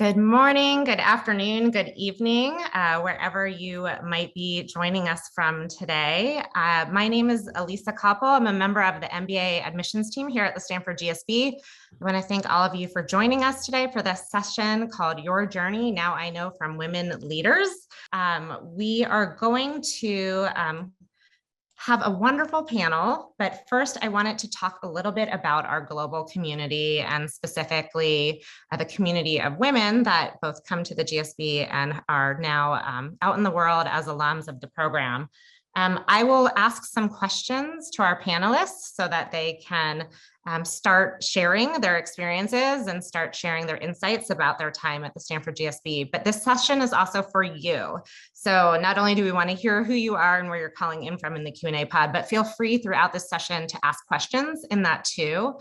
Good morning, good afternoon, good evening, wherever you might be joining us from today. My name is Elisa Koppel. I'm a member of the MBA admissions team here at the Stanford GSB. I want to thank all of you for joining us today for this session called Your Journey, Now I Know from Women Leaders. We are going to have a wonderful panel, but first I wanted to talk a little bit about our global community and specifically the community of women that both come to the GSB and are now out in the world as alums of the program. I will ask some questions to our panelists so that they can start sharing their experiences and start sharing their insights about their time at the Stanford GSB. But this session is also for you. So not only do we want to hear who you are and where you're calling in from in the Q&A pod, but feel free throughout this session to ask questions in that too.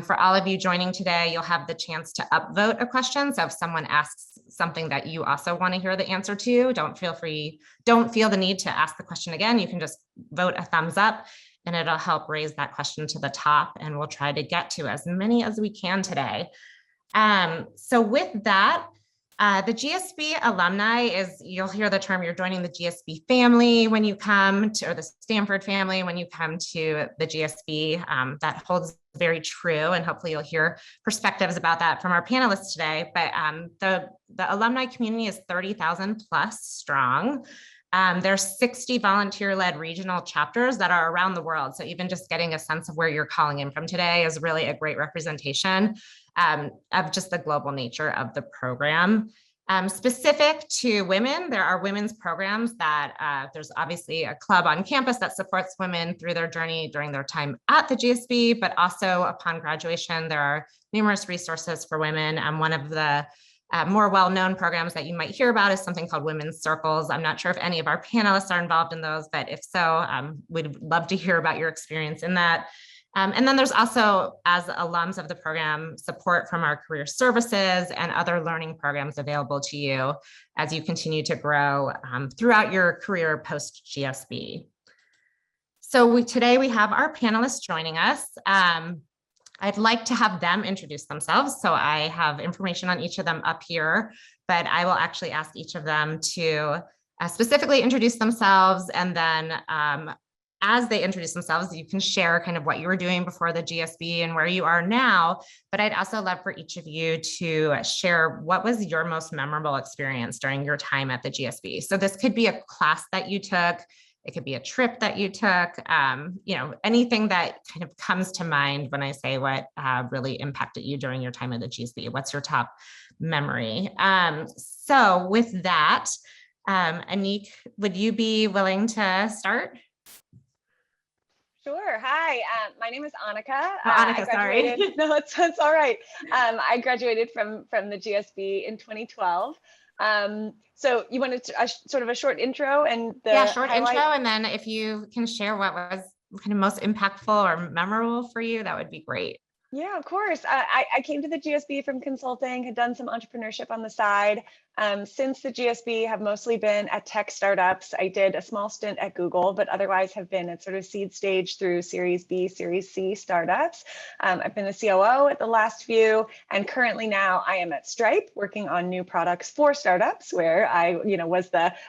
For all of you joining today, you'll have the chance to upvote a question. So if someone asks something that you also want to hear the answer to, don't feel the need to ask the question again. You can just vote a thumbs up and it'll help raise that question to the top, and we'll try to get to as many as we can today. So with that, the GSB alumni you'll hear the term, you're joining the GSB family when you come to, or the Stanford family when you come to the GSB. That holds very true, and hopefully you'll hear perspectives about that from our panelists today. But the alumni community is 30,000 plus strong. There's 60 volunteer-led regional chapters that are around the world. So even just getting a sense of where you're calling in from today is really a great representation of just the global nature of the program. Specific to women, there are women's programs that there's obviously a club on campus that supports women through their journey during their time at the GSB, but also upon graduation, there are numerous resources for women. One of the more well-known programs that you might hear about is something called Women's Circles. I'm not sure if any of our panelists are involved in those, but if so, we'd love to hear about your experience in that. And then there's also, as alums of the program, support from our career services and other learning programs available to you as you continue to grow throughout your career post-GSB. So today we have our panelists joining us. I'd like to have them introduce themselves. So I have information on each of them up here, but I will actually ask each of them to specifically introduce themselves. And then as they introduce themselves, you can share kind of what you were doing before the GSB and where you are now. But I'd also love for each of you to share what was your most memorable experience during your time at the GSB. So this could be a class that you took. It could be a trip that you took, anything that kind of comes to mind when I say what really impacted you during your time at the GSB. What's your top memory? So with that, Annika, would you be willing to start? Sure. Hi, my name is Annika. Annika, sorry. No, it's all right. I graduated from the GSB in 2012. So you wanted sort of a short intro and short intro, and then if you can share what was kind of most impactful or memorable for you, that would be great. Yeah, of course. I came to the GSB from consulting, had done some entrepreneurship on the side. Since the GSB, have mostly been at tech startups. I did a small stint at Google, but otherwise have been at sort of seed stage through Series B, Series C startups. I've been the COO at the last few, and currently now I am at Stripe working on new products for startups, where I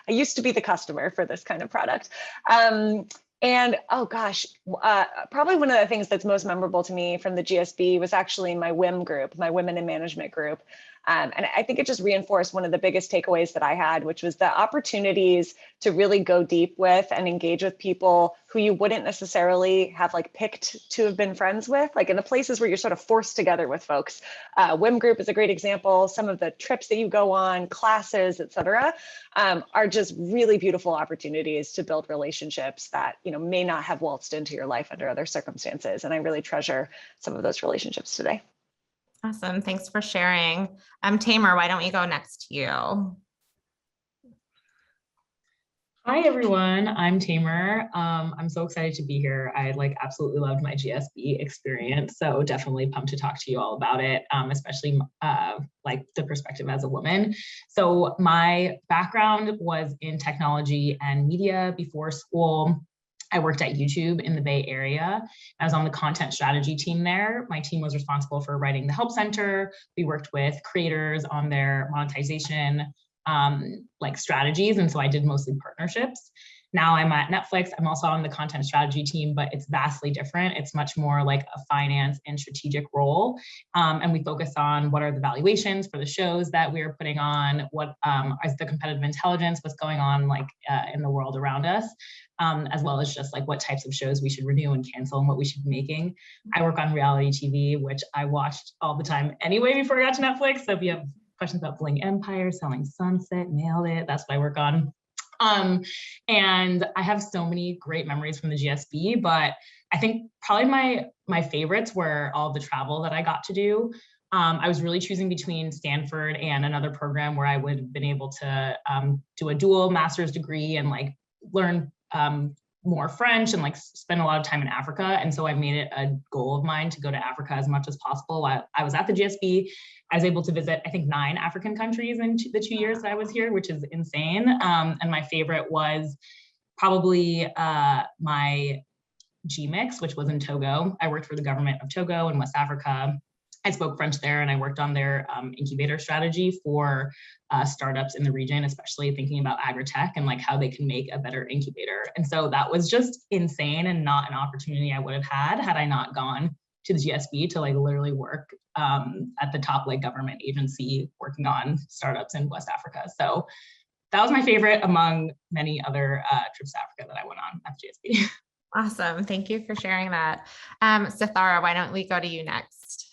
used to be the customer for this kind of product. And oh gosh, probably one of the things that's most memorable to me from the GSB was actually my WIM group, my Women in Management group. And I think it just reinforced one of the biggest takeaways that I had, which was the opportunities to really go deep with and engage with people who you wouldn't necessarily have picked to have been friends with, in the places where you're sort of forced together with folks. WIM group is a great example. Some of the trips that you go on, classes, et cetera, are just really beautiful opportunities to build relationships that may not have waltzed into your life under other circumstances. And I really treasure some of those relationships today. Awesome. Thanks for sharing. Tamer, why don't we go next to you? Hi, everyone. I'm Tamer. I'm so excited to be here. I absolutely loved my GSB experience. So definitely pumped to talk to you all about it, especially the perspective as a woman. So my background was in technology and media before school. I worked at YouTube in the Bay Area. I was on the content strategy team there. My team was responsible for writing the help center. We worked with creators on their monetization like strategies. And so I did mostly partnerships. Now I'm at Netflix. I'm also on the content strategy team, but it's vastly different. It's much more like a finance and strategic role. And we focus on what are the valuations for the shows that we're putting on, what is the competitive intelligence, what's going on like in the world around us, as well as just like what types of shows we should renew and cancel and what we should be making. I work on reality TV, which I watched all the time anyway before I got to Netflix. So if you have questions about Bling Empire, Selling Sunset, nailed it. That's what I work on. And I have so many great memories from the GSB, but I think probably my favorites were all the travel that I got to do. I was really choosing between Stanford and another program where I would have been able to do a dual master's degree and like learn more French and like spend a lot of time in Africa. And so I made it a goal of mine to go to Africa as much as possible. While I was at the GSB, I was able to visit, I think, 9 African countries in the 2 years that I was here, which is insane. And my favorite was probably my GMIX, which was in Togo. I worked for the government of Togo in West Africa. I spoke French there and I worked on their incubator strategy for startups in the region, especially thinking about agri-tech and like how they can make a better incubator. And so that was just insane and not an opportunity I would have had I not gone to the GSB to like literally work at the top like government agency working on startups in West Africa. So that was my favorite among many other trips to Africa that I went on at the GSB. Awesome. Thank you for sharing that. Sithara, why don't we go to you next?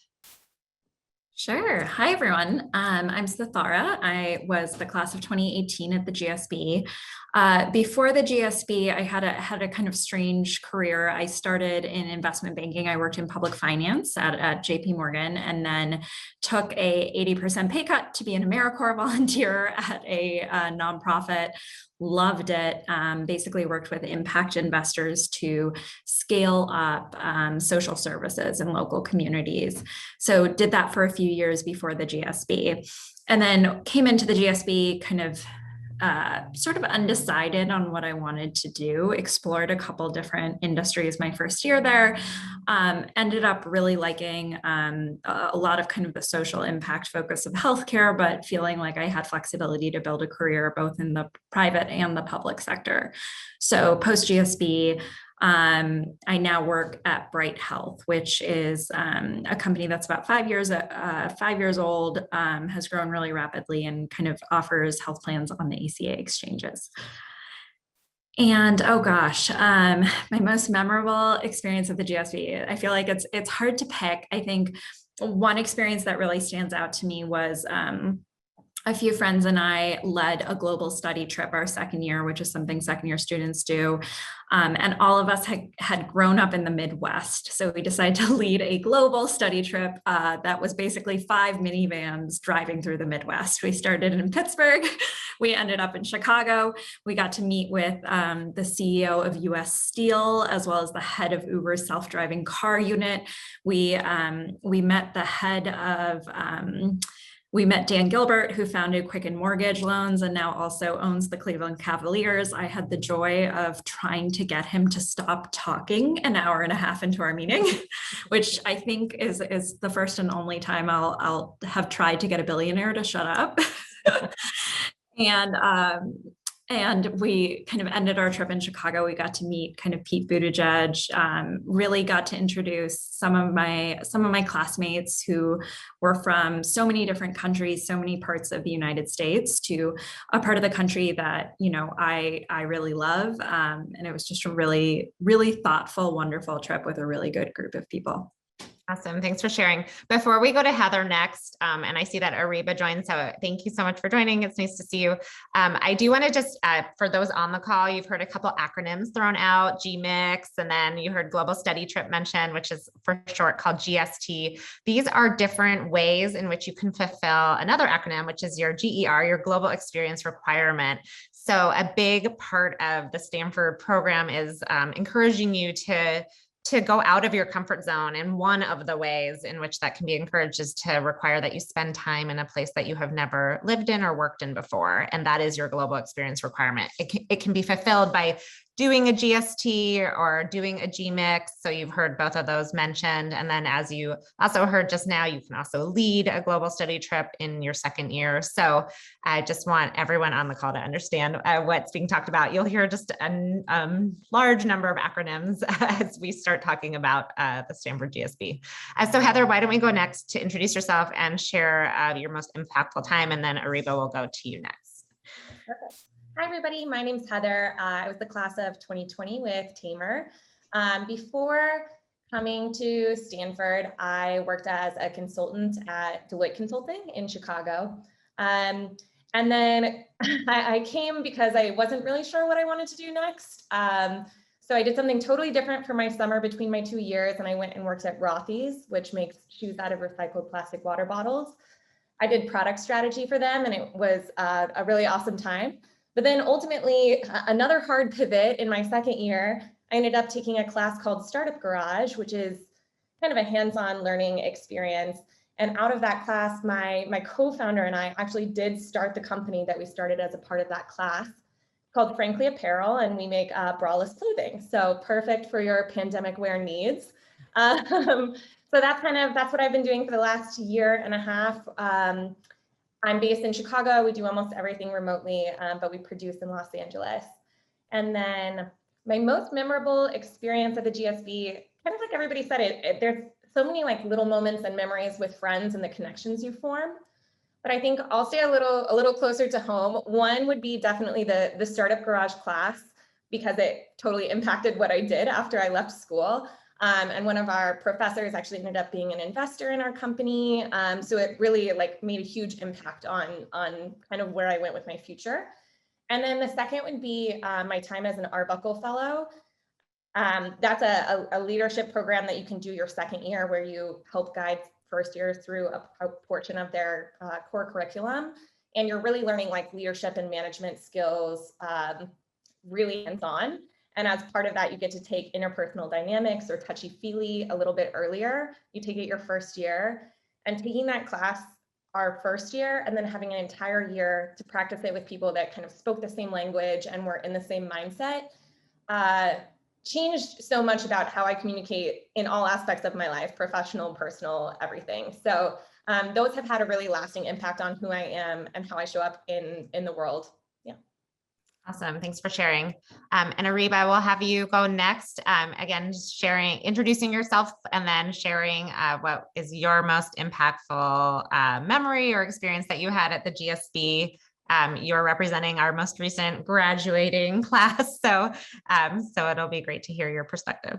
Sure. Hi, everyone. I'm Sithara. I was the class of 2018 at the GSB. Before the GSB, I had a kind of strange career. I started in investment banking. I worked in public finance at JP Morgan, and then took a 80% pay cut to be an AmeriCorps volunteer at a nonprofit. Loved it. Basically worked with impact investors to scale up social services in local communities. So did that for a few years before the GSB, and then came into the GSB kind of sort of undecided on what I wanted to do, explored a couple different industries my first year there, ended up really liking a lot of kind of the social impact focus of healthcare, but feeling like I had flexibility to build a career both in the private and the public sector. So post GSB, I now work at Bright Health, which is a company that's about 5 years old, has grown really rapidly and kind of offers health plans on the ACA exchanges. And oh gosh, my most memorable experience at the GSB, I feel like it's hard to pick. I think one experience that really stands out to me was a few friends and I led a global study trip our second year, which is something second year students do. And all of us had grown up in the Midwest. So we decided to lead a global study trip that was basically 5 minivans driving through the Midwest. We started in Pittsburgh. We ended up in Chicago. We got to meet with the CEO of US Steel, as well as the head of Uber's self-driving car unit. We met the head of We met Dan Gilbert, who founded Quicken Mortgage Loans and now also owns the Cleveland Cavaliers. I had the joy of trying to get him to stop talking an hour and a half into our meeting, which I think is the first and only time I'll have tried to get a billionaire to shut up. And we kind of ended our trip in Chicago. We got to meet kind of Pete Buttigieg, really got to introduce some of my classmates who were from so many different countries, so many parts of the United States, to a part of the country that, you know, I really love. And it was just a really, really thoughtful, wonderful trip with a really good group of people. Awesome. Thanks for sharing. Before we go to Heather next, and I see that Ariba joined, so thank you so much for joining. It's nice to see you. I do want to just, for those on the call, you've heard a couple acronyms thrown out, GMIX, and then you heard Global Study Trip mentioned, which is for short called GST. These are different ways in which you can fulfill another acronym, which is your GER, your Global Experience Requirement. So a big part of the Stanford program is encouraging you to go out of your comfort zone. And one of the ways in which that can be encouraged is to require that you spend time in a place that you have never lived in or worked in before. And that is your global experience requirement. It can be fulfilled by doing a GST or doing a GMix. So you've heard both of those mentioned. And then as you also heard just now, you can also lead a global study trip in your second year. So I just want everyone on the call to understand what's being talked about. You'll hear just a large number of acronyms as we start talking about the Stanford GSB. So Heather, why don't we go next to introduce yourself and share your most impactful time, and then Ariba will go to you next. Perfect. Hi, everybody. My name's Heather. I was the class of 2020 with Tamer. Before coming to Stanford, I worked as a consultant at Deloitte Consulting in Chicago. And then I came because I wasn't really sure what I wanted to do next. So I did something totally different for my summer between my 2 years, and I went and worked at Rothy's, which makes shoes out of recycled plastic water bottles. I did product strategy for them, and it was a really awesome time. But then ultimately, another hard pivot in my second year, I ended up taking a class called Startup Garage, which is kind of a hands-on learning experience. And out of that class, my co-founder and I actually did start the company that we started as a part of that class called Frankly Apparel, and we make braless clothing. So perfect for your pandemic wear needs. So that's what I've been doing for the last year and a half. I'm based in Chicago. We do almost everything remotely, but we produce in Los Angeles. And then my most memorable experience at the GSB, kind of like everybody said, there's so many like little moments and memories with friends and the connections you form. But I think I'll stay a little closer to home. One would be definitely the Startup Garage class, because it totally impacted what I did after I left school. And one of our professors actually ended up being an investor in our company. So it really like made a huge impact on kind of where I went with my future. And then the second would be my time as an Arbuckle Fellow. That's a leadership program that you can do your second year, where you help guide first years through a portion of their core curriculum. And you're really learning like leadership and management skills, really hands-on. And as part of that, you get to take interpersonal dynamics or touchy-feely a little bit earlier. You take it your first year, and taking that class our first year and then having an entire year to practice it with people that kind of spoke the same language and were in the same mindset changed so much about how I communicate in all aspects of my life, professional, personal, everything. So those have had a really lasting impact on who I am and how I show up in the world. Awesome. Thanks for sharing. And Ariba, we'll have you go next. Again, just introducing yourself and then sharing what is your most impactful memory or experience that you had at the GSB. You're representing our most recent graduating class. So it'll be great to hear your perspective.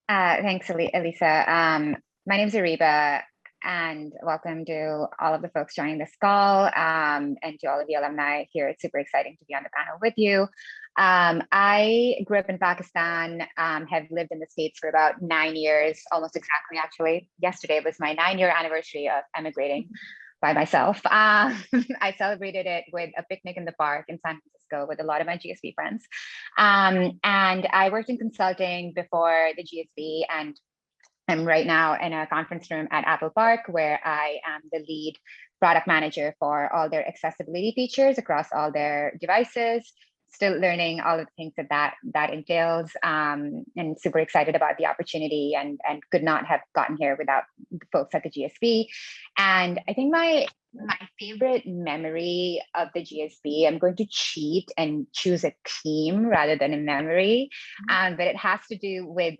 Thanks, Elisa. My name is Ariba, and welcome to all of the folks joining this call, and to all of the alumni here. It's super exciting to be on the panel with you. I grew up in Pakistan, have lived in the States for about 9 years, almost exactly actually. Yesterday was my 9-year anniversary of emigrating by myself. I celebrated it with a picnic in the park in San Francisco with a lot of my GSB friends. And I worked in consulting before the GSB, and I'm right now in a conference room at Apple Park, where I am the lead product manager for all their accessibility features across all their devices. Still learning all of the things that entails, and super excited about the opportunity, and could not have gotten here without the folks at the GSB. And I think my favorite memory of the GSB, I'm going to cheat and choose a theme rather than a memory, but it has to do with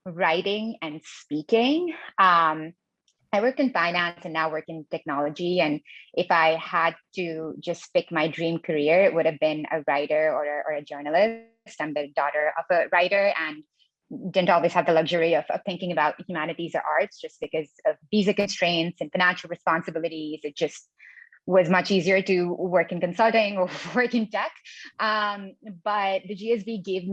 writing and speaking. I worked in finance and now work in technology. And if I had to just pick my dream career, it would have been a writer or a journalist. I'm the daughter of a writer and didn't always have the luxury of thinking about humanities or arts, just because of visa constraints and financial responsibilities. It just was much easier to work in consulting or work in tech. But the GSB gave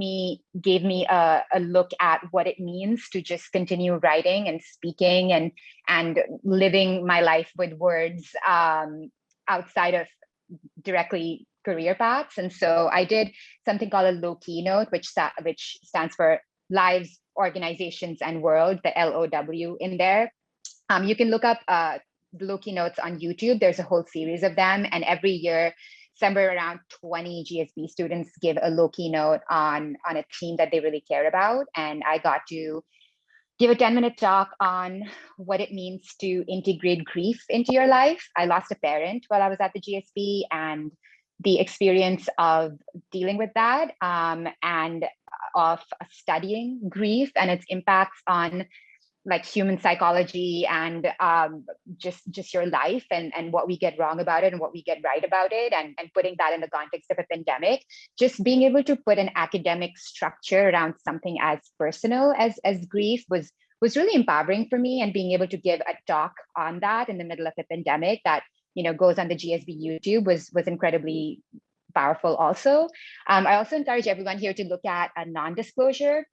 me a look at what it means to just continue writing and speaking and living my life with words outside of directly career paths. And so I did something called a low keynote, which stands for Lives, Organizations, and World, the LOW in there. You can look up the low keynotes on YouTube. There's a whole series of them, and every year somewhere around 20 GSB students give a low keynote on a theme that they really care about. And I got to give a 10-minute talk on what it means to integrate grief into your life. I lost a parent while I was at the GSB, and the experience of dealing with that and of studying grief and its impacts on like human psychology and just your life and what we get wrong about it and what we get right about it, and putting that in the context of a pandemic, just being able to put an academic structure around something as personal as grief was really empowering for me. And being able to give a talk on that in the middle of a pandemic that, you know, goes on the GSB YouTube was incredibly powerful also. I also encourage everyone here to look at a non-disclosure.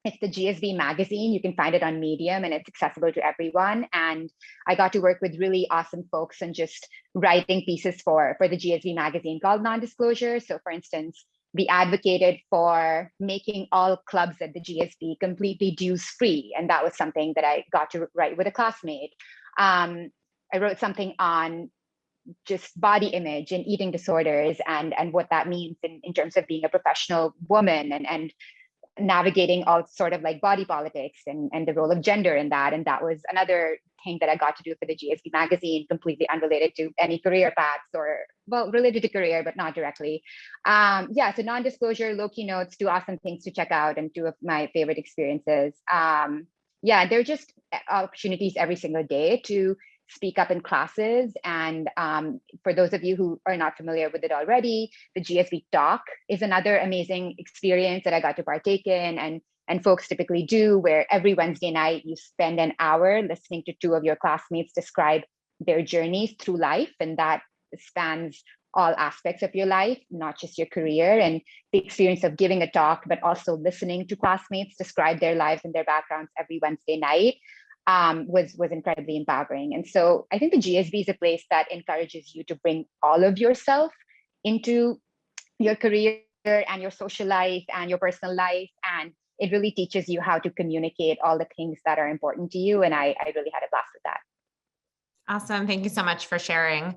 It's the GSB magazine. You can find it on Medium and it's accessible to everyone. And I got to work with really awesome folks and just writing pieces for the GSB magazine called Non-Disclosure. So for instance, we advocated for making all clubs at the GSB completely dues free. And that was something that I got to write with a classmate. I wrote something on just body image and eating disorders and what that means in terms of being a professional woman and navigating all sort of like body politics and the role of gender in that. And that was another thing that I got to do for the GSB magazine, completely unrelated to any career paths or, well, related to career, but not directly. Yeah, so non-disclosure, low keynotes, 2 awesome things to check out and 2 of my favorite experiences. Yeah, they're just opportunities every single day to speak up in classes. And for those of you who are not familiar with it already, the GSB Talk is another amazing experience that I got to partake in and folks typically do, where every Wednesday night you spend an hour listening to 2 of your classmates describe their journeys through life. And that spans all aspects of your life, not just your career. And the experience of giving a talk, but also listening to classmates describe their lives and their backgrounds every Wednesday night was incredibly empowering. And so I think the GSB is a place that encourages you to bring all of yourself into your career and your social life and your personal life. And it really teaches you how to communicate all the things that are important to you. And I really had a blast with that. Awesome. Thank you so much for sharing.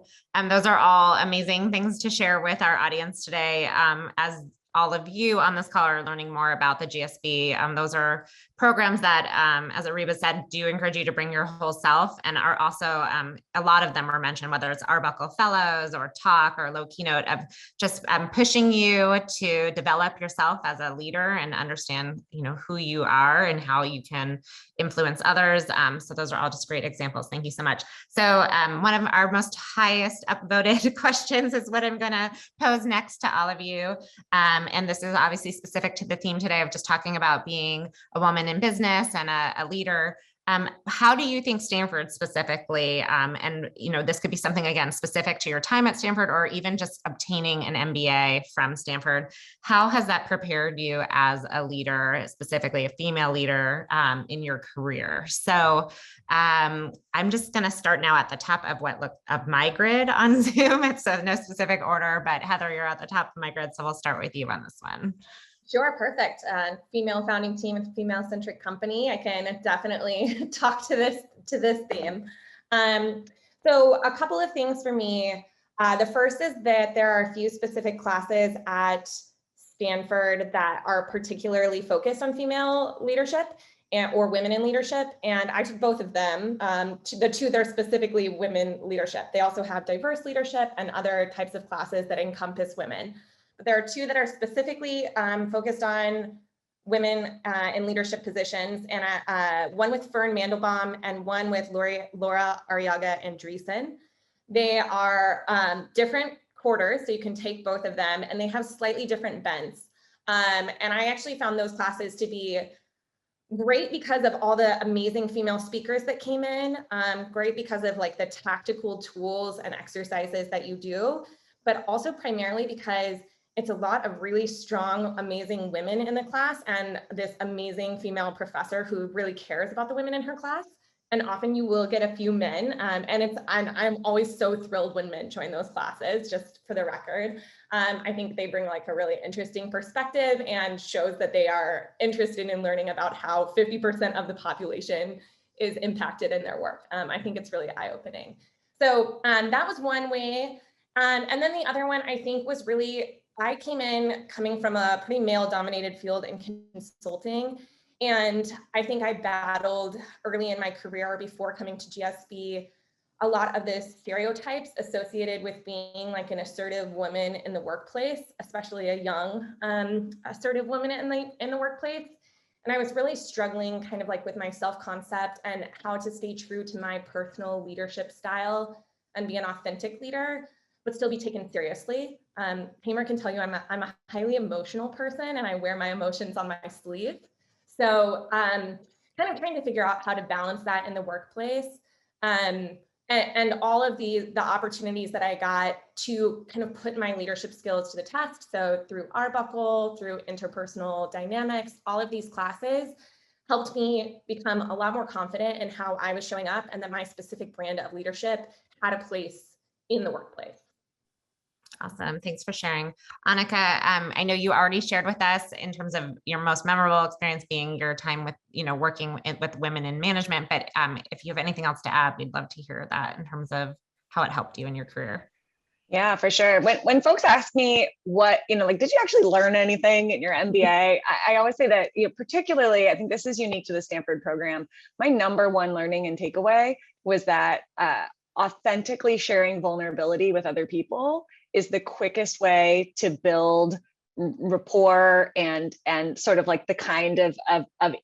Those are all amazing things to share with our audience today. As all of you on this call are learning more about the GSB. Those are programs that, as Ariba said, do encourage you to bring your whole self, and are also, a lot of them are mentioned, whether it's Arbuckle Fellows or Talk or Low Keynote, of just pushing you to develop yourself as a leader and understand, you know, who you are and how you can influence others. So those are all just great examples. Thank you so much. So one of our most highest upvoted questions is what I'm going to pose next to all of you. And this is obviously specific to the theme today of just talking about being a woman in business and a leader. How do you think Stanford specifically, and you know, this could be something again specific to your time at Stanford or even just obtaining an MBA from Stanford, how has that prepared you as a leader, specifically a female leader, in your career? So I'm just going to start now at the top of my grid on Zoom. It's no specific order, but Heather, you're at the top of my grid, so we'll start with you on this one. Sure, perfect. Female founding team with a female-centric company. I can definitely talk to this theme. So a couple of things for me. The first is that there are a few specific classes at Stanford that are particularly focused on female leadership or women in leadership, and I took both of them. The 2 that are specifically women leadership. They also have diverse leadership and other types of classes that encompass women. There are 2 that are specifically focused on women in leadership positions, and one with Fern Mandelbaum and one with Laura Arriaga Andreessen. They are different quarters, so you can take both of them, and they have slightly different bents. And I actually found those classes to be great because of all the amazing female speakers that came in, great because of like the tactical tools and exercises that you do, but also primarily because it's a lot of really strong, amazing women in the class and this amazing female professor who really cares about the women in her class. And often you will get a few men, and I'm always so thrilled when men join those classes, just for the record. I think they bring like a really interesting perspective and shows that they are interested in learning about how 50% of the population is impacted in their work. I think it's really eye-opening. So that was one way. And then the other one I think was really, I came in coming from a pretty male dominated field in consulting. And I think I battled early in my career before coming to GSB, a lot of the stereotypes associated with being like an assertive woman in the workplace, especially a young assertive woman in the workplace. And I was really struggling kind of like with my self-concept and how to stay true to my personal leadership style and be an authentic leader, but still be taken seriously. Tamer can tell you I'm a highly emotional person and I wear my emotions on my sleeve. So kind of trying to figure out how to balance that in the workplace. And all of the opportunities that I got to kind of put my leadership skills to the test. So through Arbuckle, through interpersonal dynamics, all of these classes helped me become a lot more confident in how I was showing up and that my specific brand of leadership had a place in the workplace. Awesome. Thanks for sharing. Annika, I know you already shared with us in terms of your most memorable experience being your time with, working with women in management, but if you have anything else to add, we'd love to hear that in terms of how it helped you in your career. Yeah, for sure. When folks ask me what, like, did you actually learn anything in your MBA? I always say that, particularly, I think this is unique to the Stanford program. My number one learning and takeaway was that authentically sharing vulnerability with other people is the quickest way to build rapport and sort of like the kind of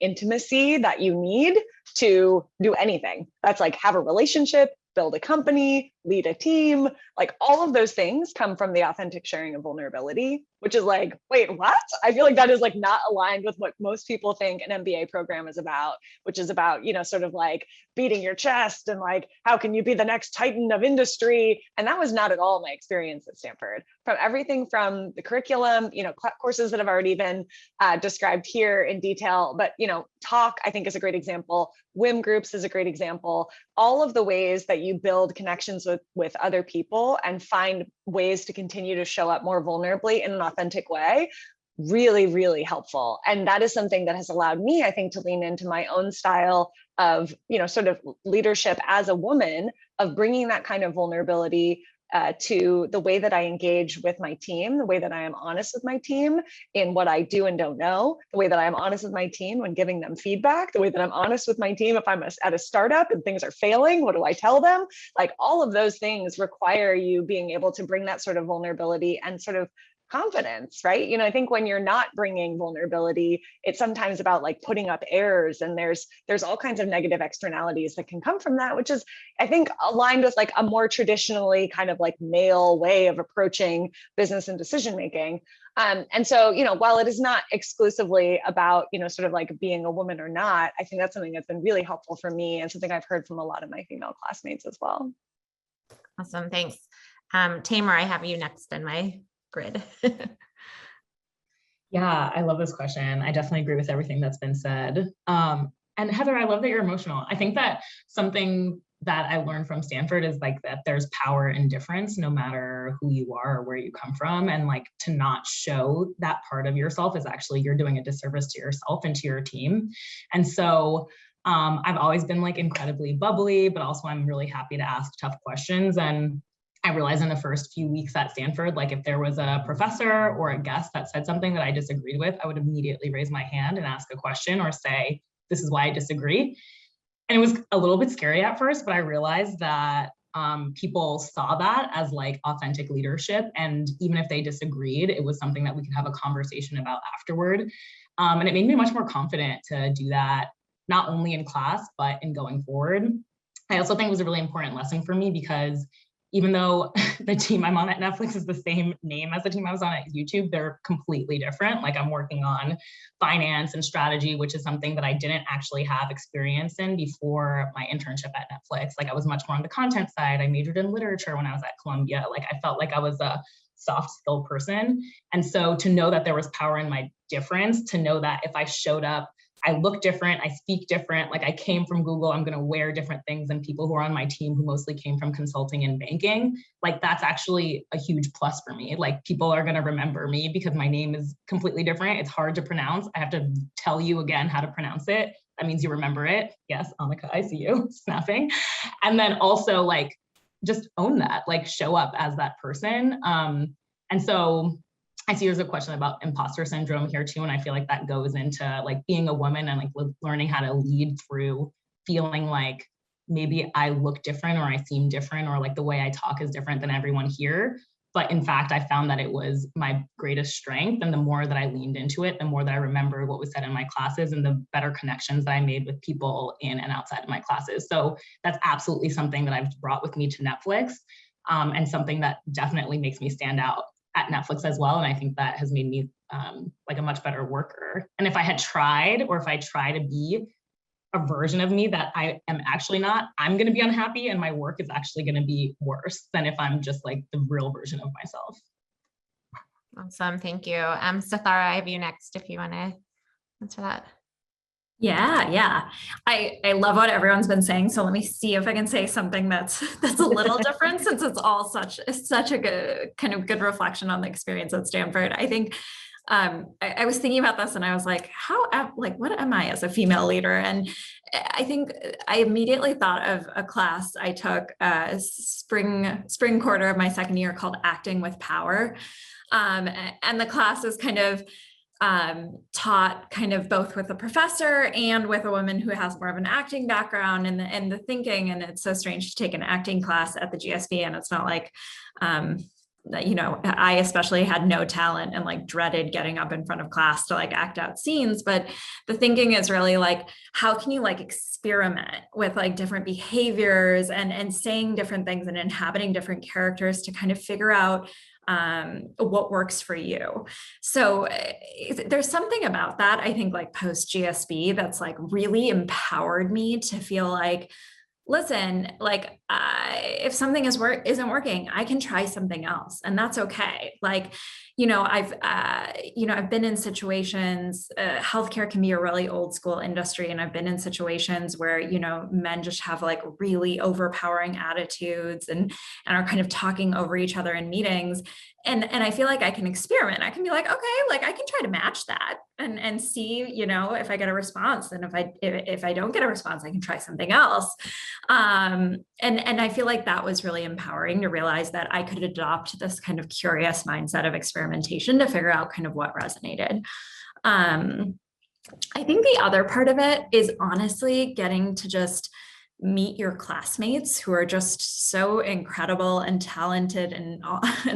intimacy that you need to do anything. That's like have a relationship, build a company, lead a team, like all of those things come from the authentic sharing of vulnerability, which is like, wait, what? I feel like that is like not aligned with what most people think an MBA program is about, which is about, sort of like beating your chest and like, how can you be the next titan of industry? And that was not at all my experience at Stanford. From everything from the curriculum, courses that have already been described here in detail, but, talk, I think is a great example. WIM groups is a great example. All of the ways that you build connections with other people and find ways to continue to show up more vulnerably in an authentic way, really, really helpful. And that is something that has allowed me, I think, to lean into my own style of, sort of leadership as a woman, of bringing that kind of vulnerability to the way that I engage with my team, the way that I am honest with my team in what I do and don't know, the way that I am honest with my team when giving them feedback, the way that I'm honest with my team if I'm at a startup and things are failing, what do I tell them? Like all of those things require you being able to bring that sort of vulnerability and sort of confidence, right? I think when you're not bringing vulnerability, it's sometimes about like putting up airs, and there's all kinds of negative externalities that can come from that, which is, I think, aligned with like a more traditionally kind of like male way of approaching business and decision making. And so, while it is not exclusively about, sort of like being a woman or not, I think that's something that's been really helpful for me and something I've heard from a lot of my female classmates as well. Awesome. Thanks. Tamer, I have you next in my grid. Yeah, I love this question. I definitely agree with everything that's been said. And Heather, I love that you're emotional. I think that something that I learned from Stanford is like that there's power in difference, no matter who you are or where you come from. And like to not show that part of yourself is actually, you're doing a disservice to yourself and to your team. And so I've always been like incredibly bubbly, but also I'm really happy to ask tough questions. And I realized in the first few weeks at Stanford, like if there was a professor or a guest that said something that I disagreed with, I would immediately raise my hand and ask a question or say, this is why I disagree. And it was a little bit scary at first, but I realized that people saw that as like authentic leadership. And even if they disagreed, it was something that we could have a conversation about afterward. And it made me much more confident to do that, not only in class, but in going forward. I also think it was a really important lesson for me because even though the team I'm on at Netflix is the same name as the team I was on at YouTube, they're completely different. Like I'm working on finance and strategy, which is something that I didn't actually have experience in before my internship at Netflix. Like I was much more on the content side. I majored in literature when I was at Columbia. Like I felt like I was a soft skill person. And so to know that there was power in my difference, to know that if I showed up, I look different, I speak different, like I came from Google, I'm gonna wear different things than people who are on my team who mostly came from consulting and banking. Like that's actually a huge plus for me. Like people are gonna remember me because my name is completely different. It's hard to pronounce. I have to tell you again how to pronounce it. That means you remember it. Yes, Annika, I see you snapping. And then also like just own that, like show up as that person. And so I see there's a question about imposter syndrome here too. And I feel like that goes into like being a woman and like learning how to lead through feeling like maybe I look different or I seem different or like the way I talk is different than everyone here. But in fact, I found that it was my greatest strength. And the more that I leaned into it, the more that I remembered what was said in my classes and the better connections that I made with people in and outside of my classes. So that's absolutely something that I've brought with me to Netflix, and something that definitely makes me stand out at Netflix as well. And I think that has made me like a much better worker. And if I had tried, or if I try to be a version of me that I am actually not, I'm going to be unhappy and my work is actually going to be worse than if I'm just like the real version of myself. Awesome. Thank you. Sathara, I have you next if you want to answer that. Yeah. I love what everyone's been saying. So let me see if I can say something that's a little different, since it's all such a good kind of good reflection on the experience at Stanford. I think I was thinking about this and I was like, what am I as a female leader? And I think I immediately thought of a class I took spring quarter of my second year called Acting with Power. And the class is kind of taught kind of both with a professor and with a woman who has more of an acting background and the thinking. And it's so strange to take an acting class at the GSB. And it's not like, I especially had no talent and like dreaded getting up in front of class to like act out scenes. But the thinking is really like, how can you like experiment with like different behaviors and saying different things and inhabiting different characters to kind of figure out what works for you. So there's something about that, I think, like post GSB that's like really empowered me to feel like, listen, like if something isn't working, I can try something else, and that's okay. Like, I've been in situations. Healthcare can be a really old school industry, and I've been in situations where men just have like really overpowering attitudes and are kind of talking over each other in meetings. And I feel like I can experiment. I can be like, okay, like I can try to match that and see, if I get a response. And if I don't get a response, I can try something else. And I feel like that was really empowering to realize that I could adopt this kind of curious mindset of experimentation to figure out kind of what resonated. I think the other part of it is honestly getting to just meet your classmates who are just so incredible and talented and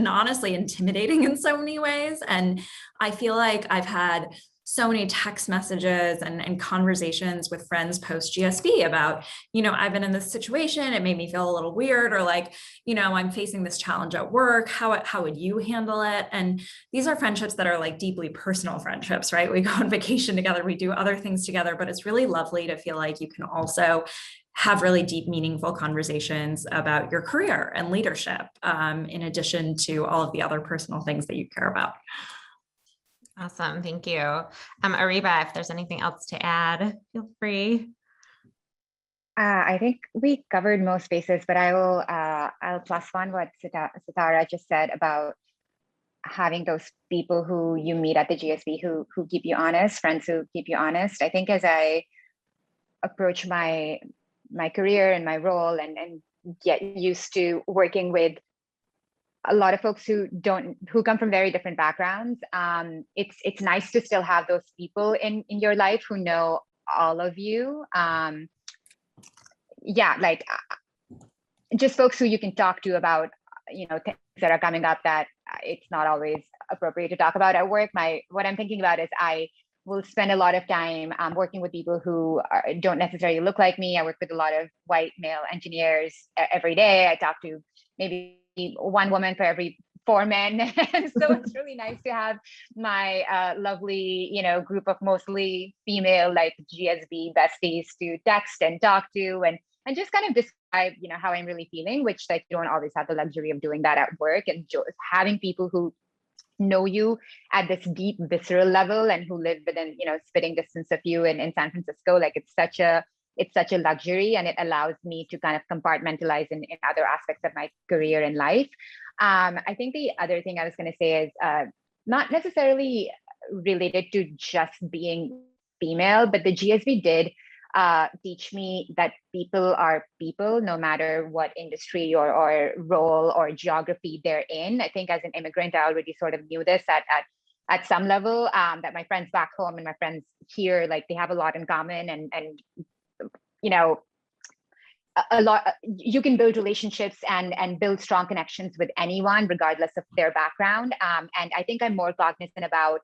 honestly intimidating in so many ways. And I feel like I've had so many text messages and conversations with friends post GSB about, I've been in this situation, it made me feel a little weird, or like, I'm facing this challenge at work. How would you handle it? And these are friendships that are like deeply personal friendships, right? We go on vacation together, we do other things together, but it's really lovely to feel like you can also have really deep, meaningful conversations about your career and leadership, in addition to all of the other personal things that you care about. Awesome. Thank you. Ariba, if there's anything else to add, feel free. I think we covered most bases, but I'll plus one what Sathara just said about having those people who you meet at the GSB who keep you honest, friends who keep you honest. I think as I approach my career and my role and get used to working with a lot of folks who come from very different backgrounds, it's nice to still have those people in your life who know all of you. Like just folks who you can talk to about things that are coming up that it's not always appropriate to talk about at work. What I'm thinking about is I will spend a lot of time working with people who don't necessarily look like me. I work with a lot of white male engineers every day. I talk to maybe one woman for every 4 men. And so it's really nice to have my lovely, group of mostly female, like GSB besties to text and talk to and just kind of describe, how I'm really feeling, which like you don't always have the luxury of doing that at work. And having people who know you at this deep visceral level and who live within spitting distance of you in San Francisco, like it's such a luxury, and it allows me to kind of compartmentalize in other aspects of my career and life. I think the other thing I was going to say is not necessarily related to just being female, but the GSB did teach me that people are people, no matter what industry or role or geography they're in. I think as an immigrant, I already sort of knew this at some level, that my friends back home and my friends here, like they have a lot in common, and you know, a lot, you can build relationships and build strong connections with anyone regardless of their background. And I think I'm more cognizant about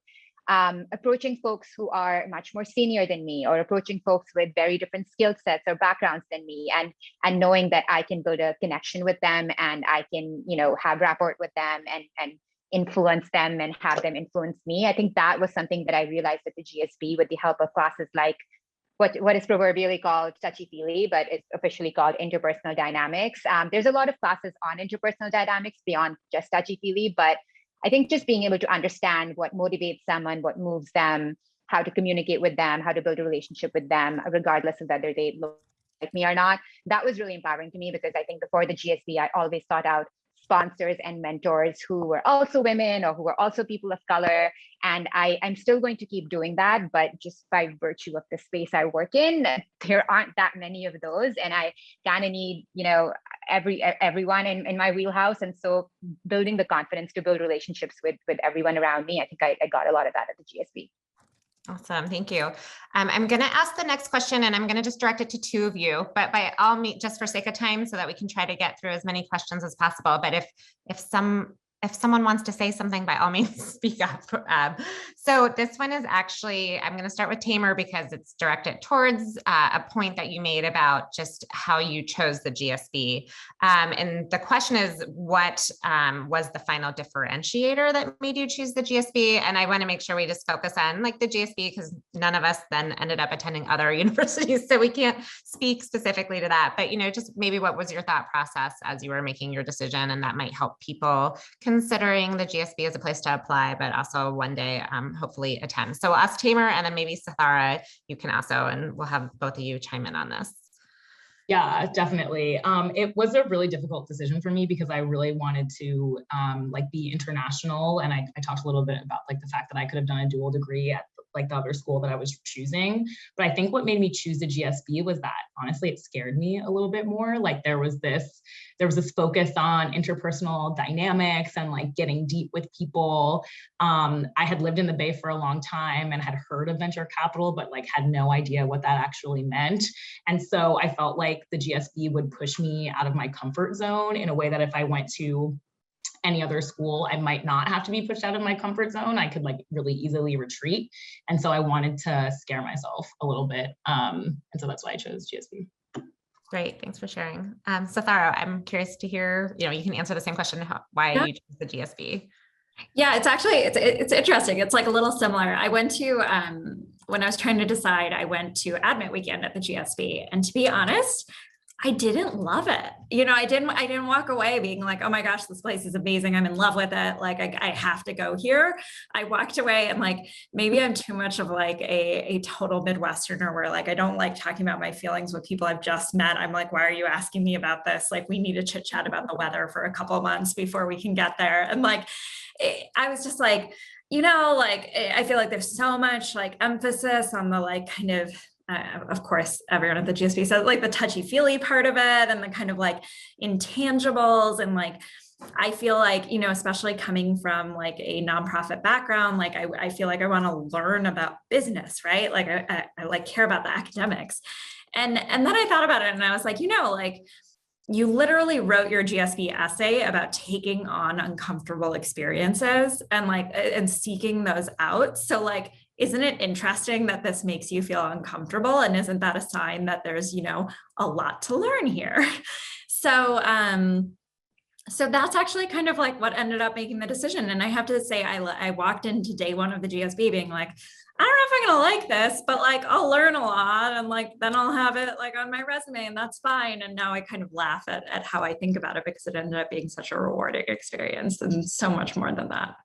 approaching folks who are much more senior than me, or approaching folks with very different skill sets or backgrounds than me, and knowing that I can build a connection with them, and I can, you know, have rapport with them and influence them and have them influence me. I think that was something that I realized at the GSB with the help of classes like what is proverbially called touchy-feely, but it's officially called interpersonal dynamics. There's a lot of classes on interpersonal dynamics beyond just touchy-feely, but I think just being able to understand what motivates someone, what moves them, how to communicate with them, how to build a relationship with them, regardless of whether they look like me or not, that was really empowering to me, because I think before the GSB, I always sought out sponsors and mentors who were also women or who were also people of color. And I'm still going to keep doing that, but just by virtue of the space I work in, there aren't that many of those. And I kind of need, you know, everyone in my wheelhouse. And so building the confidence to build relationships with everyone around me, I think I got a lot of that at the GSB. Awesome. Thank you. I'm going to ask the next question, and I'm going to just direct it to two of you, but by all means, just for sake of time, so that we can try to get through as many questions as possible. But if someone wants to say something, by all means, speak up. So this one is actually, I'm going to start with Tamer because it's directed towards a point that you made about just how you chose the GSB. And the question is, what was the final differentiator that made you choose the GSB? And I want to make sure we just focus on like the GSB, because none of us then ended up attending other universities, so we can't speak specifically to that. But, you know, just maybe what was your thought process as you were making your decision, and that might help people considering the GSB as a place to apply, but also one day, hopefully attend. So we'll ask Tamer, and then maybe Sathara, you can also, and we'll have both of you chime in on this. Yeah, definitely. It was a really difficult decision for me because I really wanted to like be international. And I talked a little bit about like the fact that I could have done a dual degree at like the other school that I was choosing. But I think what made me choose the GSB was that honestly, it scared me a little bit more. Like there was this focus on interpersonal dynamics and like getting deep with people. I had lived in the Bay for a long time and had heard of venture capital, but like had no idea what that actually meant. And so I felt like the GSB would push me out of my comfort zone in a way that if I went to any other school, I might not have to be pushed out of my comfort zone. I could like really easily retreat. And so I wanted to scare myself a little bit. And so that's why I chose GSB. Great. Thanks for sharing. Sathara, I'm curious to hear, you know, you can answer the same question, why you chose the GSB. Yeah, it's actually, it's interesting. It's like a little similar. I went to, when I was trying to decide, I went to Admit Weekend at the GSB. And to be honest, I didn't love it. You know, I didn't walk away being like, oh my gosh, this place is amazing. I'm in love with it. Like I have to go here. I walked away and like, maybe I'm too much of like a total Midwesterner where like, I don't like talking about my feelings with people I've just met. I'm like, why are you asking me about this? Like we need to chit chat about the weather for a couple of months before we can get there. And like, I was just like, you know, like, I feel like there's so much like emphasis on the like kind of course, everyone at the GSB says like the touchy-feely part of it and the kind of like intangibles. And like, I feel like, you know, especially coming from like a nonprofit background, like I feel like I want to learn about business, right? Like I like care about the academics. And then I thought about it and I was like, you know, like you literally wrote your GSB essay about taking on uncomfortable experiences and like, and seeking those out. So like, isn't it interesting that this makes you feel uncomfortable? And isn't that a sign that there's, you know, a lot to learn here? So, so that's actually kind of like what ended up making the decision. And I have to say, I walked into day one of the GSB being like, I don't know if I'm going to like this, but like, I'll learn a lot. And like, then I'll have it like on my resume and that's fine. And now I kind of laugh at how I think about it because it ended up being such a rewarding experience and so much more than that.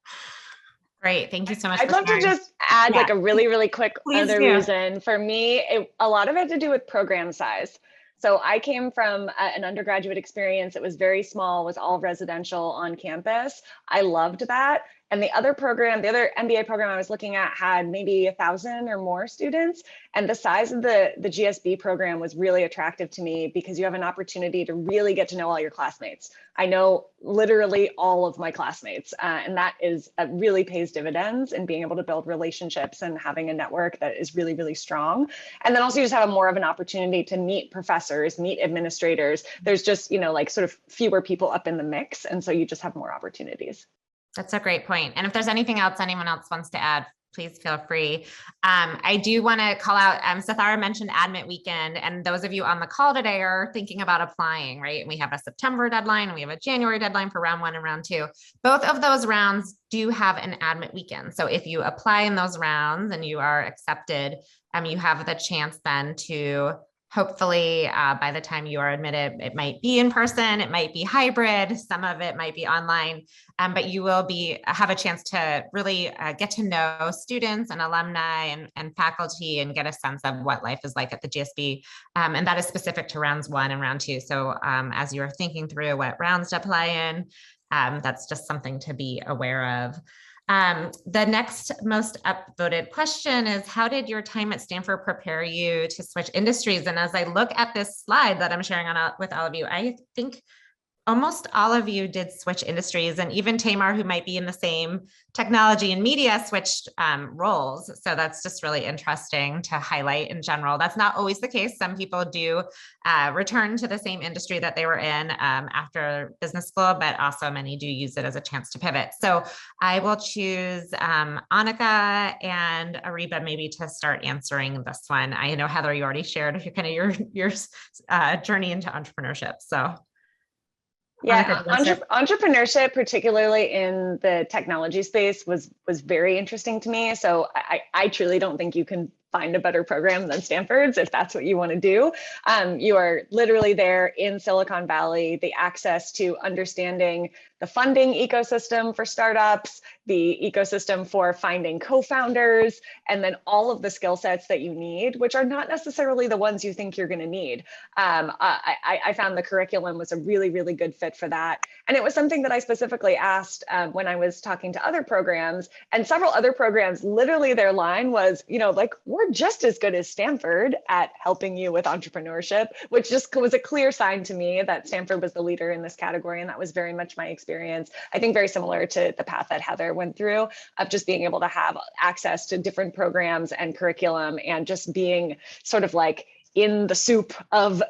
Great. Thank you so much. I'd love to just add like a really, really quick other reason. For me, a lot of it had to do with program size. So I came from an undergraduate experience that was very small, was all residential on campus. I loved that. And the other MBA program I was looking at had maybe 1,000 or more students. And the size of the GSB program was really attractive to me because you have an opportunity to really get to know all your classmates. I know literally all of my classmates, and that really pays dividends in being able to build relationships and having a network that is really, really strong. And then also you just have more of an opportunity to meet professors, meet administrators. There's just, like sort of fewer people up in the mix. And so you just have more opportunities. That's a great point. And if there's anything else anyone else wants to add, please feel free. I do want to call out, Sathara mentioned Admit Weekend, and those of you on the call today are thinking about applying, right? And we have a September deadline and we have a January deadline for round 1 and round 2. Both of those rounds do have an Admit Weekend. So if you apply in those rounds and you are accepted, you have the chance then to hopefully, by the time you are admitted, it might be in person, it might be hybrid, some of it might be online, but you will have a chance to really get to know students and alumni and faculty and get a sense of what life is like at the GSB. And that is specific to rounds 1 and round 2. So as you're thinking through what rounds to apply in, that's just something to be aware of. The next most upvoted question is, how did your time at Stanford prepare you to switch industries? And as I look at this slide that I'm sharing with all of you, I think almost all of you did switch industries, and even Tamar, who might be in the same technology and media, switched roles. So that's just really interesting to highlight in general. That's not always the case. Some people do return to the same industry that they were in after business school, but also many do use it as a chance to pivot. So I will choose Annika and Ariba maybe to start answering this one. I know, Heather, you already shared kind of your journey into entrepreneurip. So. Yeah, entrepreneurship, particularly in the technology space, was very interesting to me. So I truly don't think you can find a better program than Stanford's if that's what you want to do. You are literally there in Silicon Valley, the access to understanding the funding ecosystem for startups, the ecosystem for finding co-founders, and then all of the skill sets that you need, which are not necessarily the ones you think you're going to need. I found the curriculum was a really, really good fit for that. And it was something that I specifically asked when I was talking to other programs, and several other programs, literally their line was, like, we're just as good as Stanford at helping you with entrepreneurship, which just was a clear sign to me that Stanford was the leader in this category. And that was very much my experience. I think very similar to the path that Heather went through of just being able to have access to different programs and curriculum and just being sort of like in the soup of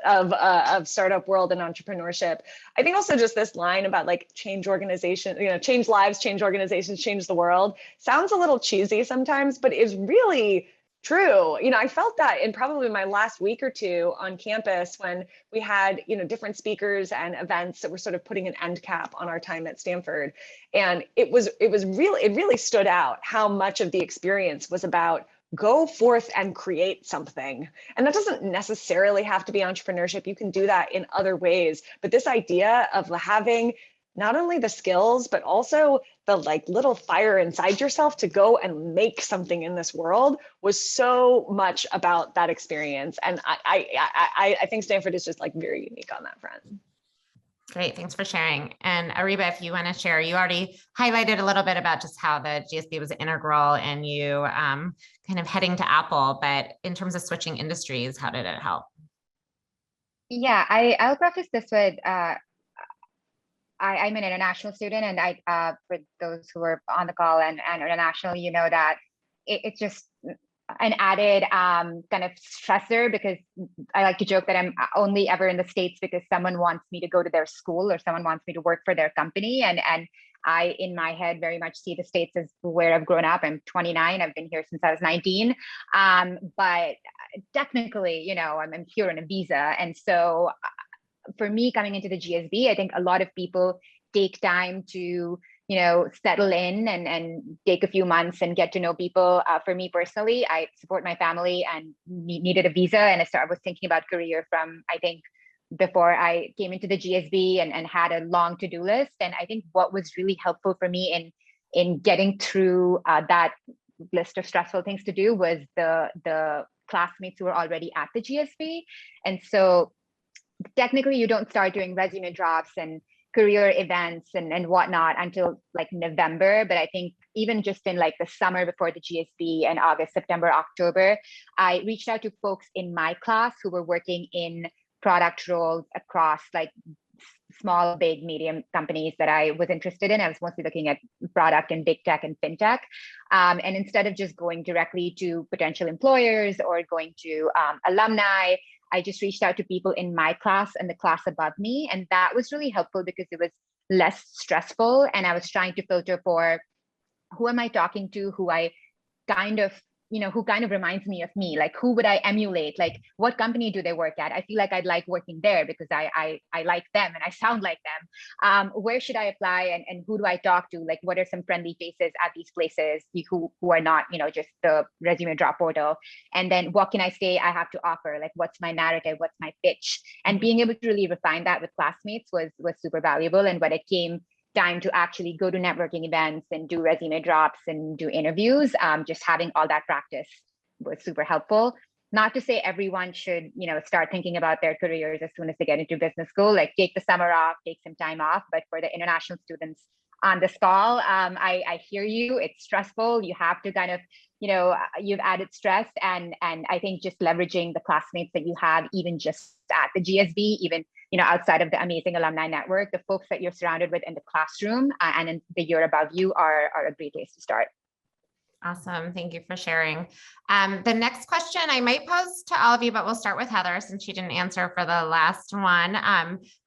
startup world and entrepreneurship. I think also just this line about like change organization, change lives, change organizations, change the world sounds a little cheesy sometimes, but is really true. I felt that in probably my last week or two on campus when we had, different speakers and events that were sort of putting an end cap on our time at Stanford. And it really stood out how much of the experience was about go forth and create something. And that doesn't necessarily have to be entrepreneurship. You can do that in other ways. But this idea of having not only the skills, but also the little fire inside yourself to go and make something in this world was so much about that experience. And I think Stanford is just very unique on that front. Great, thanks for sharing. And Ariba, if you want to share, you already highlighted a little bit about just how the GSB was integral in you kind of heading to Apple, but in terms of switching industries, how did it help? Yeah, I'll preface this with, I'm an international student, and for those who are on the call and international, that it's just an added kind of stressor, because I like to joke that I'm only ever in the States because someone wants me to go to their school or someone wants me to work for their company. And I, in my head, very much see the States as where I've grown up. I'm 29. I've been here since I was 19. But technically, I'm here on a visa. And so for me, coming into the GSB, I think a lot of people take time to, settle in and take a few months and get to know people. For me personally, I support my family and needed a visa. And I was thinking about career from, I think, before I came into the GSB and had a long to-do list. And I think what was really helpful for me in getting through that list of stressful things to do was the classmates who were already at the GSB. And so technically you don't start doing resume drops and career events and whatnot until like November. But I think even just in like the summer before the GSB and August, September, October, I reached out to folks in my class who were working in product roles across like small, big, medium companies that I was interested in. I was mostly looking at product and big tech and fintech. And instead of just going directly to potential employers or going to alumni, I just reached out to people in my class and the class above me. And that was really helpful because it was less stressful. And I was trying to filter for who am I talking to, who I kind of, who kind of reminds me of me, like who would I emulate? Like what company do they work at? I feel like I'd like working there because I like them and I sound like them. Where should I apply and who do I talk to? Like what are some friendly faces at these places who are not, just the resume drop portal? And then what can I say I have to offer? Like what's my narrative? What's my pitch? And being able to really refine that with classmates was super valuable. And when it came time to actually go to networking events and do resume drops and do interviews, just having all that practice was super helpful. Not to say everyone should, start thinking about their careers as soon as they get into business school, like take the summer off, take some time off. But for the international students on this call, I hear you, it's stressful. You have to kind of, you've added stress and I think just leveraging the classmates that you have, even just at the GSB, even outside of the amazing alumni network, the folks that you're surrounded with in the classroom and in the year above you are a great place to start. Awesome. Thank you for sharing. The next question I might pose to all of you, but we'll start with Heather since she didn't answer for the last one.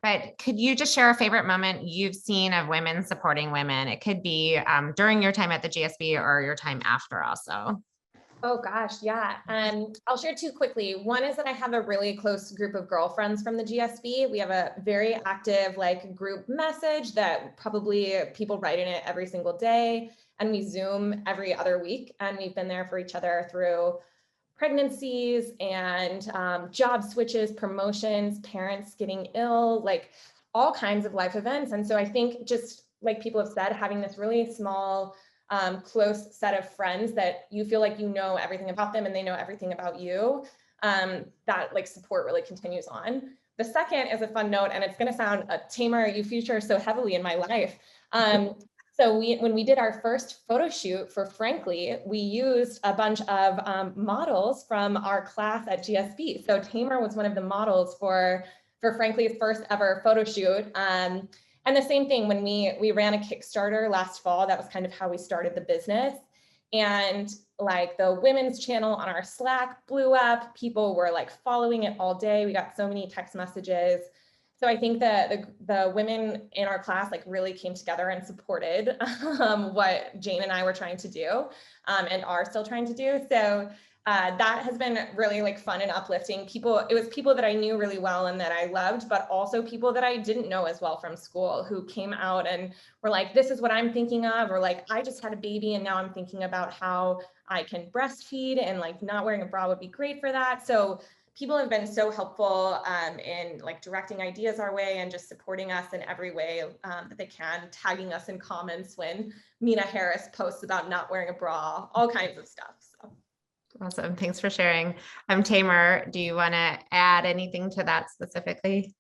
But could you just share a favorite moment you've seen of women supporting women? It could be during your time at the GSB or your time after also. Oh gosh, yeah. I'll share two quickly. One is that I have a really close group of girlfriends from the GSB. We have a very active group message that probably people write in it every single day. And we Zoom every other week. And we've been there for each other through pregnancies and job switches, promotions, parents getting ill, all kinds of life events. And so I think just like people have said, having this really small close set of friends that you feel like everything about them and they know everything about you, that support really continues on. The second is a fun note, and it's going to sound, Tamer, you feature so heavily in my life. So when we did our first photo shoot for Frankly, we used a bunch of models from our class at GSB. So Tamer was one of the models for Frankly's first ever photo shoot. And the same thing when we ran a Kickstarter last fall, that was kind of how we started the business. And the women's channel on our Slack blew up. People were following it all day. We got so many text messages. So I think the women in our class really came together and supported what Jane and I were trying to do and are still trying to do. So that has been really fun and uplifting. It was people that I knew really well and that I loved, but also people that I didn't know as well from school who came out and were like, this is what I'm thinking of, or I just had a baby and now I'm thinking about how I can breastfeed and not wearing a bra would be great for that. So people have been so helpful in directing ideas our way and just supporting us in every way that they can, tagging us in comments when Mina Harris posts about not wearing a bra, all kinds of stuff. So. Awesome. Thanks for sharing. Tamer, do you want to add anything to that specifically?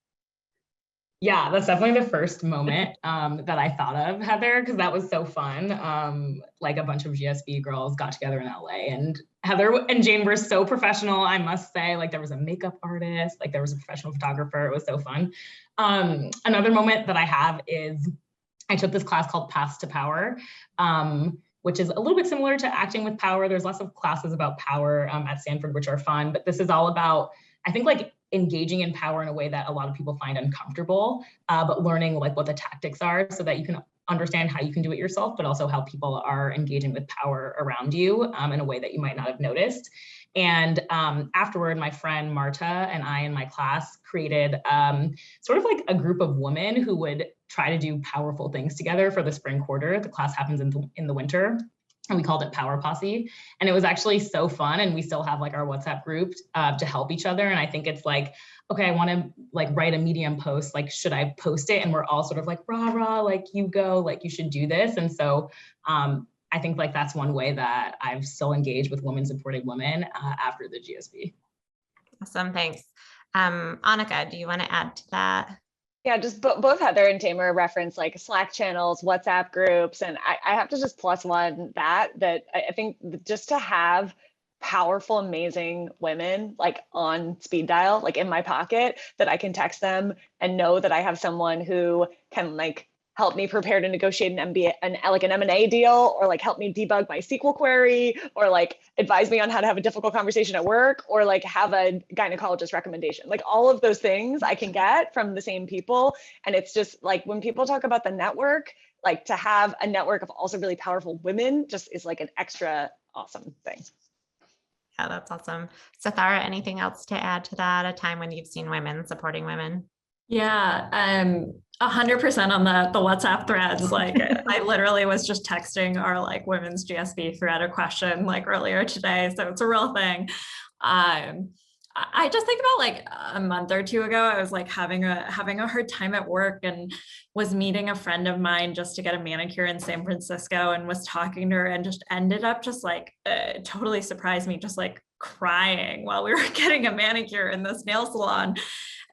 Yeah, that's definitely the first moment that I thought of, Heather, because that was so fun. A bunch of GSB girls got together in LA, and Heather and Jane were so professional, I must say. There was a makeup artist, there was a professional photographer. It was so fun. Another moment that I have is I took this class called Paths to Power, which is a little bit similar to Acting with Power. There's lots of classes about power at Stanford, which are fun, but this is all about, I think, engaging in power in a way that a lot of people find uncomfortable, but learning what the tactics are so that you can understand how you can do it yourself, but also how people are engaging with power around you in a way that you might not have noticed. And afterward, my friend Marta and I in my class created sort of a group of women who would try to do powerful things together for the spring quarter. The class happens in the winter, and we called it Power Posse. And it was actually so fun. And we still have our WhatsApp group to help each other. And I think it's okay, I want to write a Medium post, should I post it? And we're all sort of rah, rah, you go, you should do this. And so I think that's one way that I've still engaged with women supporting women after the GSB. Awesome, thanks. Annika, do you want to add to that? Yeah, just both Heather and Tamer reference like Slack channels, WhatsApp groups, and I have to just plus one that I think just to have powerful, amazing women like on speed dial, like in my pocket, that I can text them and know that I have someone who can like help me prepare to negotiate an MBA, like an M&A deal, or like help me debug my SQL query, or like advise me on how to have a difficult conversation at work, or like have a gynecologist recommendation. Like all of those things I can get from the same people. And it's just like when people talk about the network, like to have a network of also really powerful women just is like an extra awesome thing. Yeah, that's awesome. Sathara, anything else to add to that? A time when you've seen women supporting women? Yeah, 100% on the WhatsApp threads. Like I literally was just texting our like women's GSB thread a question like earlier today. So it's a real thing. I just think about like a month or two ago, I was like having a hard time at work and was meeting a friend of mine just to get a manicure in San Francisco, and was talking to her and just ended up just like totally surprised me, just like crying while we were getting a manicure in this nail salon.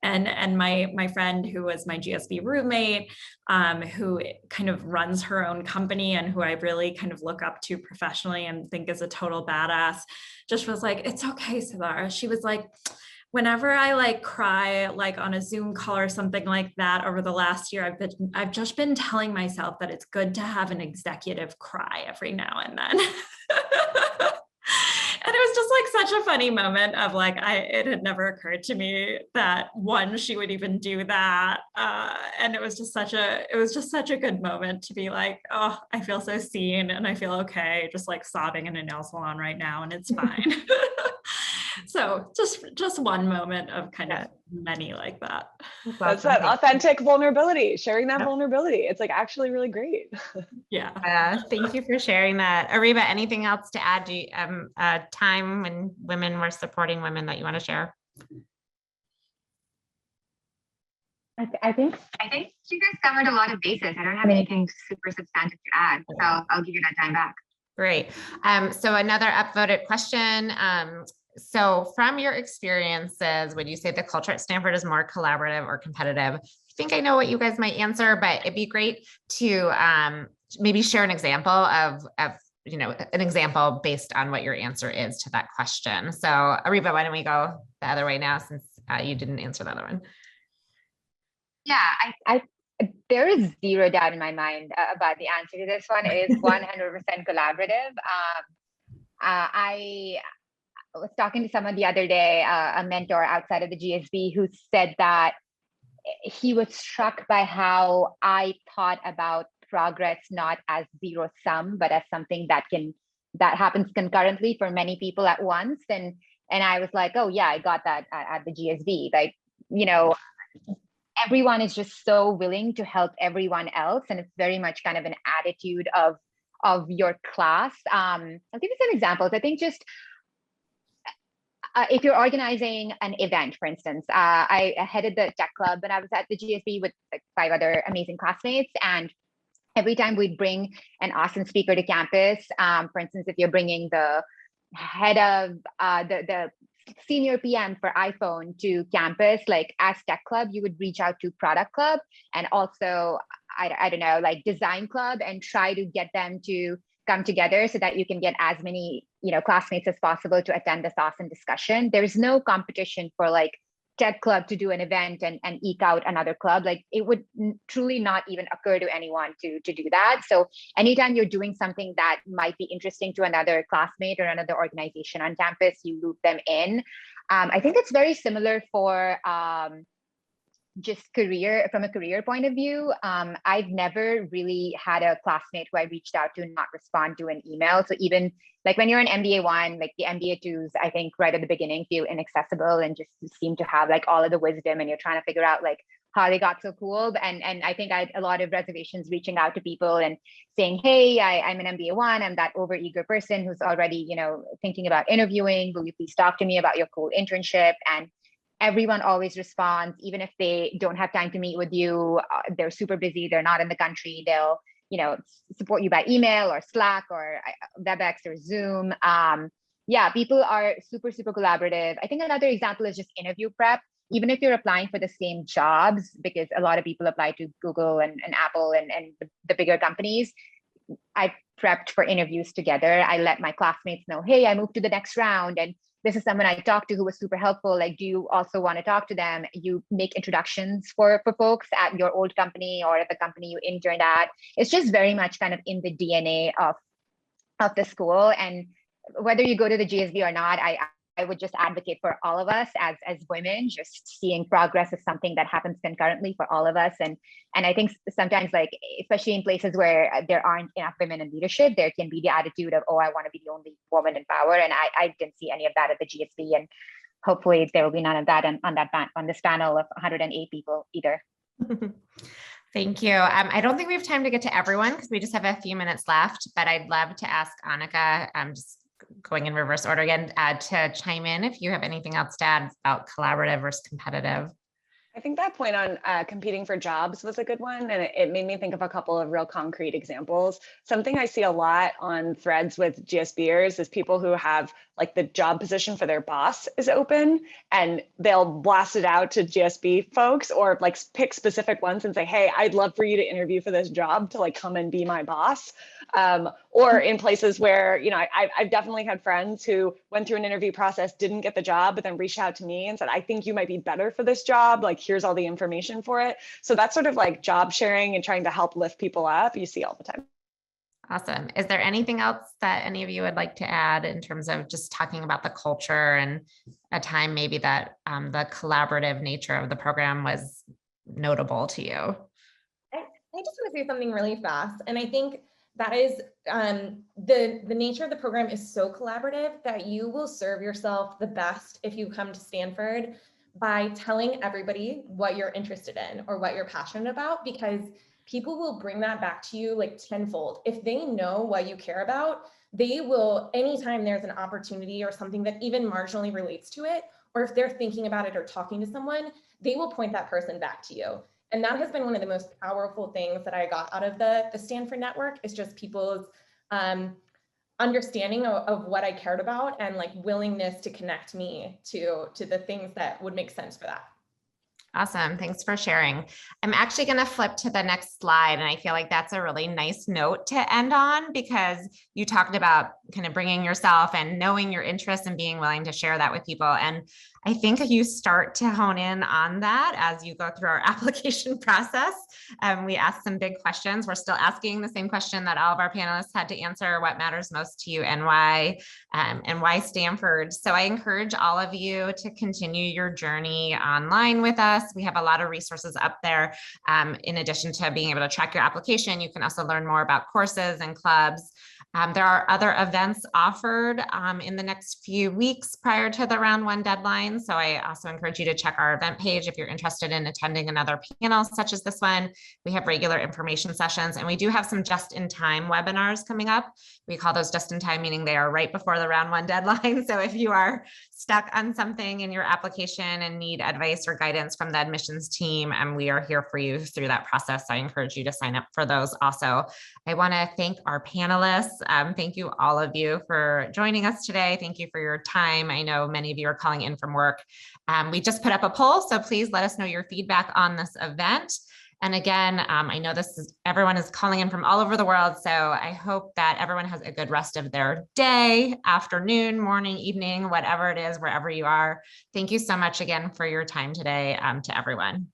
And my friend, who was my GSB roommate, who kind of runs her own company and who I really kind of look up to professionally and think is a total badass, just was like, it's okay, Sathara. She was like, whenever I like cry, like on a Zoom call or something like that over the last year, I've just been telling myself that it's good to have an executive cry every now and then. And it was just like such a funny moment of like, it had never occurred to me that one, she would even do that. And it was just such a good moment to be like, oh, I feel so seen and I feel okay, just like sobbing in a nail salon right now, and it's fine. So just one moment of kind of many like that. That's that authentic vulnerability, sharing that vulnerability. It's like actually really great. Yeah. Thank you for sharing that. Ariba, anything else to add? Do you, a time when women were supporting women that you want to share? I think you guys covered a lot of bases. I don't have anything super substantive to add, so I'll give you that time back. Great. So another upvoted question. So from your experiences, would you say the culture at Stanford is more collaborative or competitive? I think I know what you guys might answer, but it'd be great to maybe share an example of an example based on what your answer is to that question. So Ariba, why don't we go the other way now, since you didn't answer the other one? Yeah, I there is zero doubt in my mind about the answer to this one. It is 100% collaborative. I was talking to someone the other day, a mentor outside of the GSB, who said that he was struck by how I thought about progress not as zero sum, but as something that happens concurrently for many people at once. And I was like, oh yeah, I got that at the GSB. Like, everyone is just so willing to help everyone else, and it's very much kind of an attitude of your class. I'll give you some examples. I think just if you're organizing an event, for instance, I headed the tech club when I was at the GSB with like 5 other amazing classmates. And every time we'd bring an awesome speaker to campus, for instance, if you're bringing the head of the senior PM for iPhone to campus, like as tech club, you would reach out to product club and also, I don't know, like design club, and try to get them to come together so that you can get as many classmates as possible to attend this awesome discussion. There's no competition for like tech club to do an event and eke out another club. Like it would truly not even occur to anyone to do that. So anytime you're doing something that might be interesting to another classmate or another organization on campus, you loop them in. I think it's very similar for just from a career point of view. I've never really had a classmate who I reached out to not respond to an email. So even like when you're an MBA 1, like the MBA 2s, I think right at the beginning feel inaccessible and just seem to have like all of the wisdom, and you're trying to figure out like how they got so cool. And I think I had a lot of reservations reaching out to people and saying, hey, I'm an MBA 1, I'm that overeager person who's already, thinking about interviewing. Will you please talk to me about your cool internship? And everyone always responds, even if they don't have time to meet with you. They're super busy, they're not in the country. They'll, support you by email or Slack or WebEx or Zoom. Yeah, people are super, super collaborative. I think another example is just interview prep. even if you're applying for the same jobs, because a lot of people apply to Google and Apple and the bigger companies, I prepped for interviews together. I let my classmates know, hey, I moved to the next round, and this is someone I talked to who was super helpful. Like, do you also want to talk to them? You make introductions for folks at your old company or at the company you interned at. It's just very much kind of in the DNA of the school. And whether you go to the GSB or not, I would just advocate for all of us as women. Just seeing progress is something that happens concurrently for all of us. And I think sometimes, like, especially in places where there aren't enough women in leadership, there can be the attitude of, oh, I want to be the only woman in power. And I didn't see any of that at the GSB. And hopefully there will be none of that on this panel of 108 people either. Thank you. I don't think we have time to get to everyone because we just have a few minutes left, but I'd love to ask Annika, just going in reverse order again, to chime in if you have anything else to add about collaborative versus competitive. I think that point on competing for jobs was a good one. And it made me think of a couple of real concrete examples. Something I see a lot on threads with GSBers is people who have like the job position for their boss is open, and they'll blast it out to GSB folks or like pick specific ones and say, hey, I'd love for you to interview for this job to like come and be my boss. Or in places where, you know, I've definitely had friends who went through an interview process, didn't get the job, but then reached out to me and said, I think you might be better for this job. Like, here's all the information for it. So that's sort of like job sharing and trying to help lift people up. You see all the time. Awesome. Is there anything else that any of you would like to add in terms of just talking about the culture and a time maybe that the collaborative nature of the program was notable to you? I just want to say something really fast. And I think that is the nature of the program is so collaborative that you will serve yourself the best if you come to Stanford by telling everybody what you're interested in or what you're passionate about, because people will bring that back to you like tenfold. If they know what you care about, they will, anytime there's an opportunity or something that even marginally relates to it, or if they're thinking about it or talking to someone, they will point that person back to you. And that has been one of the most powerful things that I got out of the Stanford network, is just people's understanding of what I cared about and like willingness to connect me to the things that would make sense for that. Awesome. Thanks for sharing. I'm actually going to flip to the next slide. And I feel like that's a really nice note to end on, because you talked about kind of bringing yourself and knowing your interests and being willing to share that with people. And I think you start to hone in on that as you go through our application process. We asked some big questions. We're still asking the same question that all of our panelists had to answer: what matters most to you and why Stanford? So I encourage all of you to continue your journey online with us. We have a lot of resources up there. In addition to being able to track your application, you can also learn more about courses and clubs. There are other events offered in the next few weeks prior to the round one deadline. So I also encourage you to check our event page if you're interested in attending another panel such as this one. We have regular information sessions, and we do have some just-in-time webinars coming up. We call those just-in-time, meaning they are right before the round one deadline. So if you are stuck on something in your application and need advice or guidance from the admissions team, and we are here for you through that process. I encourage you to sign up for those also. I want to thank our panelists. Thank you, all of you, for joining us today. Thank you for your time. I know many of you are calling in from work. We just put up a poll, so please let us know your feedback on this event. And again, I know everyone is calling in from all over the world, so I hope that everyone has a good rest of their day, afternoon, morning, evening, whatever it is, wherever you are. Thank you so much again for your time today, to everyone.